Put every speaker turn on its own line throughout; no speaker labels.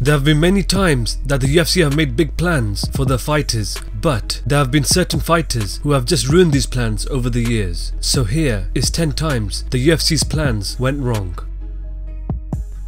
There have been many times that the UFC have made big plans for their fighters, but there have been certain fighters who have just ruined these plans over the years. So here is 10 times the UFC's plans went wrong.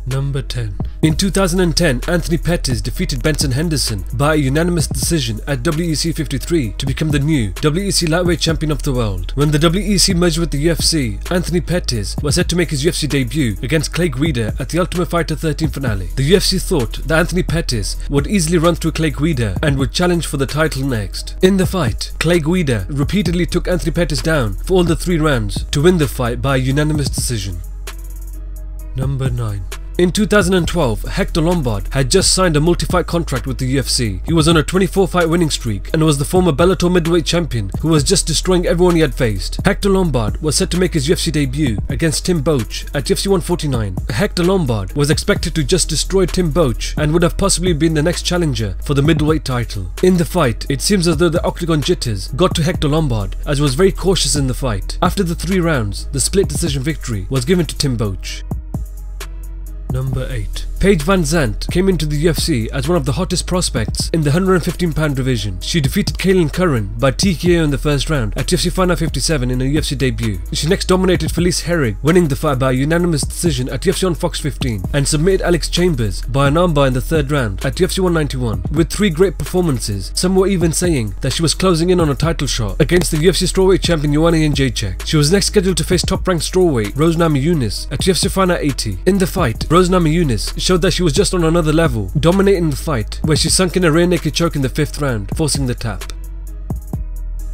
Number 10. In 2010, Anthony Pettis defeated Benson Henderson by a unanimous decision at WEC 53 to become the new WEC lightweight champion of the world. When the WEC merged with the UFC, Anthony Pettis was set to make his UFC debut against Clay Guida at the Ultimate Fighter 13 finale. The UFC thought that Anthony Pettis would easily run through Clay Guida and would challenge for the title next. In the fight, Clay Guida repeatedly took Anthony Pettis down for all the 3 rounds to win the fight by a unanimous decision. Number 9. In 2012, Hector Lombard had just signed a multi-fight contract with the UFC. He was on a 24-fight winning streak and was the former Bellator middleweight champion who was just destroying everyone he had faced. Hector Lombard was set to make his UFC debut against Tim Boetsch at UFC 149. Hector Lombard was expected to just destroy Tim Boetsch and would have possibly been the next challenger for the middleweight title. In the fight, it seems as though the octagon jitters got to Hector Lombard as he was very cautious in the fight. After the 3 rounds, the split decision victory was given to Tim Boetsch. Number 8. Paige VanZant came into the UFC as one of the hottest prospects in the 115-pound division. She defeated Kaylin Curran by TKO in the first round at UFC Final 57 in her UFC debut. She next dominated Felice Herrig, winning the fight by a unanimous decision at UFC on Fox 15, and submitted Alex Chambers by an armbar in the 3rd round at UFC 191. With 3 great performances, some were even saying that she was closing in on a title shot against the UFC strawweight champion Joanna Jędrzejczyk. She was next scheduled to face top-ranked strawweight Rose Namajunas at UFC Final 80. In the fight, Rose Namajunas showed that she was just on another level, dominating the fight, where she sunk in a rear naked choke in the 5th round, forcing the tap.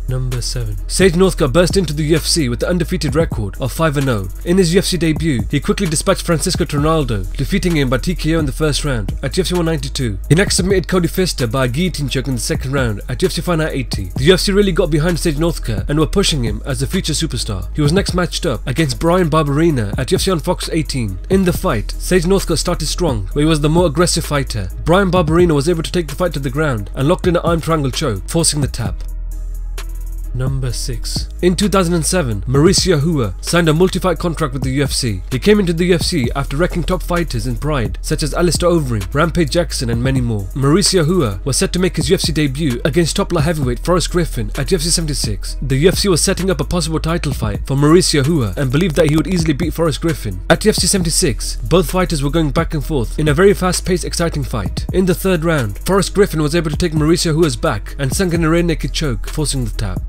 Number 7. Sage Northcutt burst into the UFC with the undefeated record of 5-0. In his UFC debut, he quickly dispatched Francisco Trinaldo, defeating him by TKO in the 1st round at UFC 192. He next submitted Cody Pfister by a guillotine choke in the 2nd round at UFC Final 80. The UFC really got behind Sage Northcutt and were pushing him as a future superstar. He was next matched up against Brian Barberena at UFC on Fox 18. In the fight, Sage Northcutt started strong, but he was the more aggressive fighter. Brian Barberena was able to take the fight to the ground and locked in an arm triangle choke, forcing the tap. Number 6. In 2007, Mauricio Rua signed a multi-fight contract with the UFC. He came into the UFC after wrecking top fighters in Pride, such as Alistair Overeem, Rampage Jackson and many more. Mauricio Rua was set to make his UFC debut against top light heavyweight Forrest Griffin at UFC 76. The UFC was setting up a possible title fight for Mauricio Rua and believed that he would easily beat Forrest Griffin. At UFC 76, both fighters were going back and forth in a very fast-paced, exciting fight. In the 3rd round, Forrest Griffin was able to take Mauricio Rua's back and sunk in a rear naked choke, forcing the tap.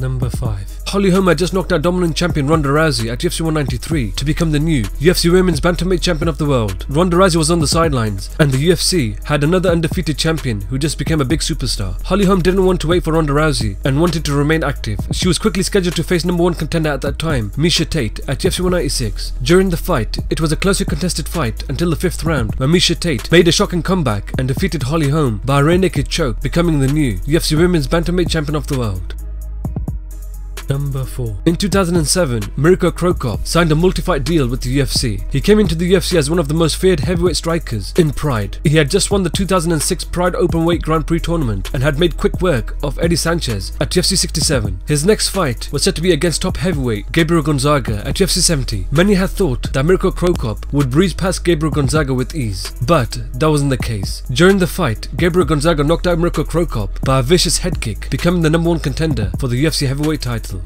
Number 5. Holly Holm had just knocked out dominant champion Ronda Rousey at UFC 193 to become the new UFC Women's Bantamweight Champion of the world. Ronda Rousey was on the sidelines, and the UFC had another undefeated champion who just became a big superstar. Holly Holm didn't want to wait for Ronda Rousey and wanted to remain active. She was quickly scheduled to face #1 contender at that time, Miesha Tate, at UFC 196. During the fight, it was a closely contested fight until the 5th round, where Miesha Tate made a shocking comeback and defeated Holly Holm by a rear naked choke, becoming the new UFC Women's Bantamweight Champion of the world. Number 4. In 2007, Mirko Cro Cop signed a multi-fight deal with the UFC. He came into the UFC as one of the most feared heavyweight strikers in Pride. He had just won the 2006 Pride Openweight Grand Prix tournament and had made quick work of Eddie Sanchez at UFC 67. His next fight was set to be against top heavyweight Gabriel Gonzaga at UFC 70. Many had thought that Mirko Cro Cop would breeze past Gabriel Gonzaga with ease, but that wasn't the case. During the fight, Gabriel Gonzaga knocked out Mirko Cro Cop by a vicious head kick, becoming the #1 contender for the UFC heavyweight title.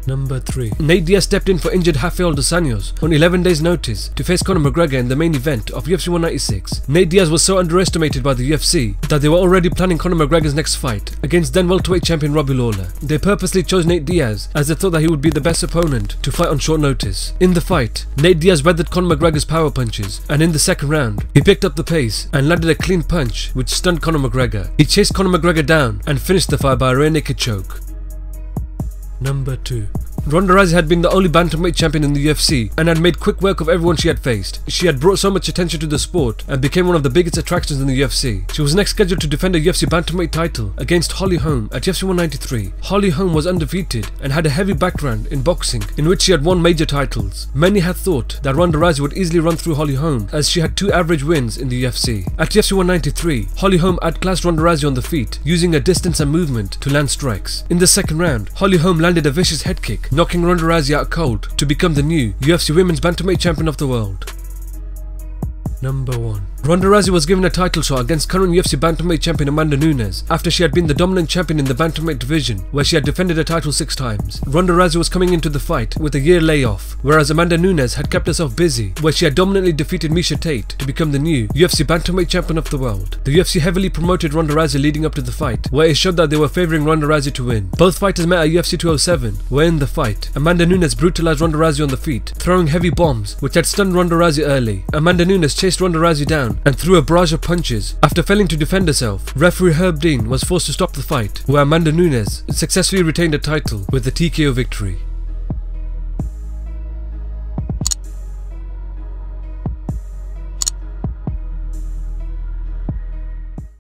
Number 3. Nate Diaz stepped in for injured Rafael dos Anjos on 11 days notice to face Conor McGregor in the main event of UFC 196. Nate Diaz was so underestimated by the UFC that they were already planning Conor McGregor's next fight against then welterweight champion Robbie Lawler. They purposely chose Nate Diaz as they thought that he would be the best opponent to fight on short notice. In the fight, Nate Diaz weathered Conor McGregor's power punches, and in the 2nd round, he picked up the pace and landed a clean punch which stunned Conor McGregor. He chased Conor McGregor down and finished the fight by a rear naked choke. Number 2. Ronda Rousey had been the only bantamweight champion in the UFC and had made quick work of everyone she had faced. She had brought so much attention to the sport and became one of the biggest attractions in the UFC. She was next scheduled to defend a UFC bantamweight title against Holly Holm at UFC 193. Holly Holm was undefeated and had a heavy background in boxing, in which she had won major titles. Many had thought that Ronda Rousey would easily run through Holly Holm, as she had 2 average wins in the UFC. At UFC 193, Holly Holm outclassed Ronda Rousey on the feet, using her distance and movement to land strikes. In the 2nd round, Holly Holm landed a vicious head kick, knocking Ronda Rousey out cold to become the new UFC Women's Bantamweight Champion of the world. Number 1. Ronda Rousey was given a title shot against current UFC bantamweight champion Amanda Nunez after she had been the dominant champion in the bantamweight division, where she had defended her title 6 times. Ronda Rousey was coming into the fight with a year layoff, whereas Amanda Nunez had kept herself busy, where she had dominantly defeated Miesha Tate to become the new UFC bantamweight champion of the world. The UFC heavily promoted Ronda Rousey leading up to the fight, where it showed that they were favouring Ronda Rousey to win. Both fighters met at UFC 207, where in the fight, Amanda Nunez brutalized Ronda Rousey on the feet, throwing heavy bombs which had stunned Ronda Rousey early. Amanda Nunez chased Ronda Rousey down and threw a barrage of punches. After failing to defend herself, referee Herb Dean was forced to stop the fight, where Amanda Nunez successfully retained the title with a TKO victory.